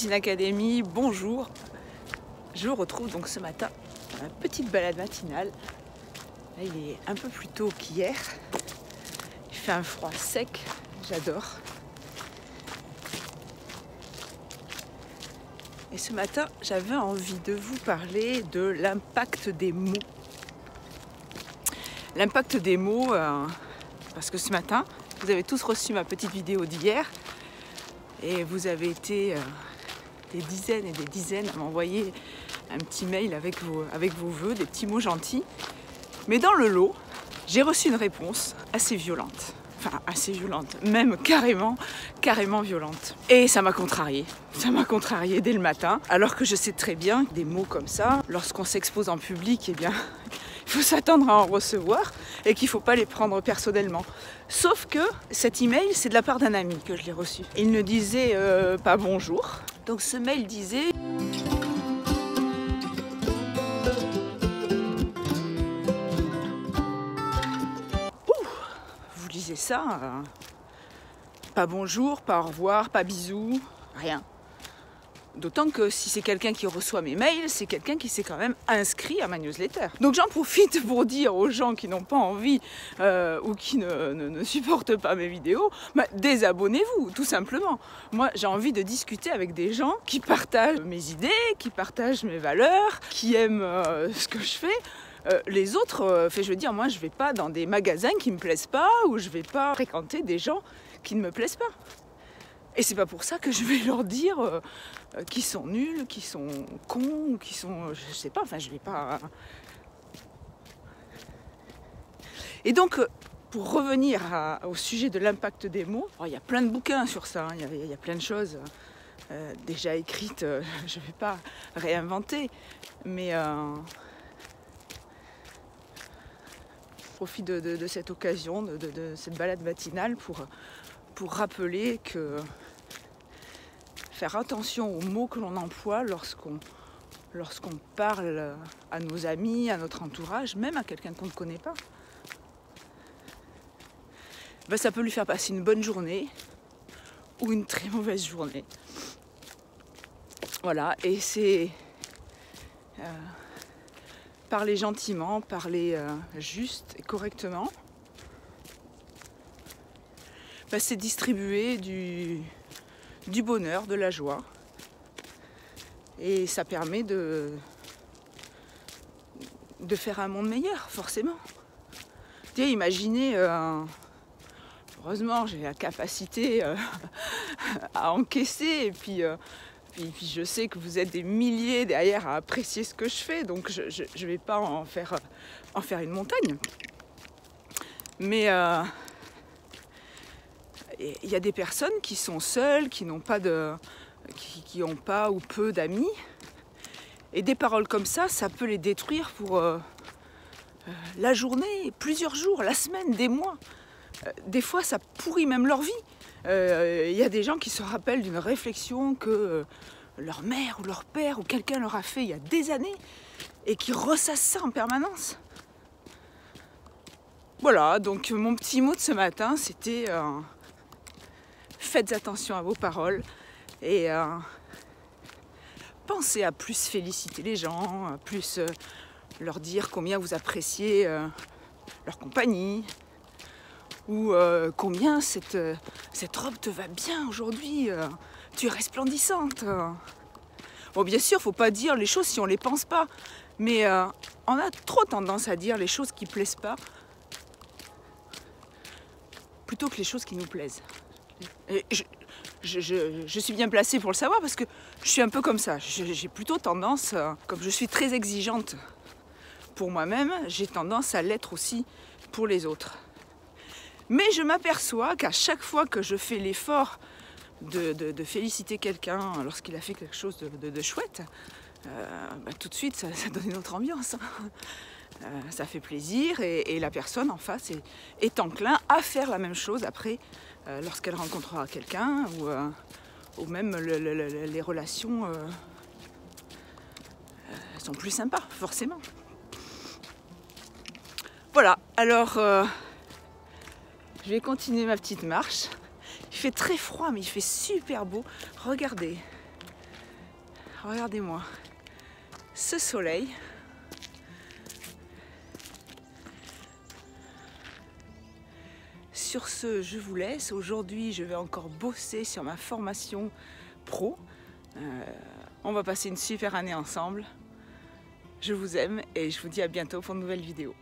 Cuisine Academy, bonjour. Je vous retrouve donc ce matin dans ma petite balade matinale. Là, il est un peu plus tôt qu'hier. Il fait un froid sec, j'adore. Et ce matin, j'avais envie de vous parler de l'impact des mots. L'impact des mots, parce que ce matin, vous avez tous reçu ma petite vidéo d'hier et vous avez été des dizaines et des dizaines à m'envoyer un petit mail avec vos vœux, des petits mots gentils. Mais dans le lot, j'ai reçu une réponse assez violente. Enfin, assez violente, même carrément violente. Et ça m'a contrariée. Ça m'a contrariée dès le matin. Alors que je sais très bien que des mots comme ça, lorsqu'on s'expose en public, eh bien, il faut s'attendre à en recevoir et qu'il ne faut pas les prendre personnellement. Sauf que cet email, c'est de la part d'un ami que je l'ai reçu. Il ne disait pas bonjour. Donc ce mail disait... Vous lisez ça, pas bonjour, pas au revoir, pas bisous, rien. D'autant que si c'est quelqu'un qui reçoit mes mails, c'est quelqu'un qui s'est quand même inscrit à ma newsletter. Donc j'en profite pour dire aux gens qui n'ont pas envie ou qui ne supportent pas mes vidéos, bah, désabonnez-vous, tout simplement. Moi, j'ai envie de discuter avec des gens qui partagent mes idées, qui partagent mes valeurs, qui aiment ce que je fais. Les autres, je veux dire, moi je vais pas dans des magasins qui me plaisent pas ou je vais pas fréquenter des gens qui ne me plaisent pas. Et c'est pas pour ça que je vais leur dire qu'ils sont nuls, qu'ils sont cons, ou qu'ils sont... je sais pas, enfin je vais pas... Et donc, pour revenir au sujet de l'impact des mots, il y a plein de bouquins sur ça, hein, il y a plein de choses déjà écrites, je vais pas réinventer, mais... Je profite de cette occasion, de cette balade matinale pour rappeler que faire attention aux mots que l'on emploie lorsqu'on parle à nos amis, à notre entourage, même à quelqu'un qu'on ne connaît pas, ben ça peut lui faire passer une bonne journée ou une très mauvaise journée. Voilà, et c'est... parler gentiment, parler juste et correctement, bah, c'est distribuer du bonheur, de la joie. Et ça permet de faire un monde meilleur, forcément. Imaginez, heureusement j'ai la capacité à encaisser et puis je sais que vous êtes des milliers derrière à apprécier ce que je fais, donc je ne vais pas en faire une montagne. Mais il y a des personnes qui sont seules, qui n'ont pas qui n'ont pas ou peu d'amis. Et des paroles comme ça peut les détruire pour la journée, plusieurs jours, la semaine, des mois. Des fois, ça pourrit même leur vie. Y a des gens qui se rappellent d'une réflexion que leur mère ou leur père ou quelqu'un leur a fait il y a des années et qui ressassent ça en permanence. Voilà, donc mon petit mot de ce matin, c'était faites attention à vos paroles et pensez à plus féliciter les gens, à plus leur dire combien vous appréciez leur compagnie, ou combien cette robe te va bien aujourd'hui, tu es resplendissante. Bon, bien sûr, faut pas dire les choses si on les pense pas, mais on a trop tendance à dire les choses qui plaisent pas plutôt que les choses qui nous plaisent. Et je suis bien placée pour le savoir parce que je suis un peu comme ça. J'ai plutôt tendance, comme je suis très exigeante pour moi-même, j'ai tendance à l'être aussi pour les autres. Mais je m'aperçois qu'à chaque fois que je fais l'effort de féliciter quelqu'un lorsqu'il a fait quelque chose de chouette, tout de suite ça donne une autre ambiance. Ça fait plaisir et la personne en face est enclin à faire la même chose après lorsqu'elle rencontrera quelqu'un ou même les relations sont plus sympas, forcément. Voilà, alors je vais continuer ma petite marche. Il fait très froid, mais il fait super beau. Regardez, regardez-moi ce soleil. Sur ce, je vous laisse. Aujourd'hui, je vais encore bosser sur ma formation pro. On va passer une super année ensemble. Je vous aime et je vous dis à bientôt pour une nouvelle vidéo.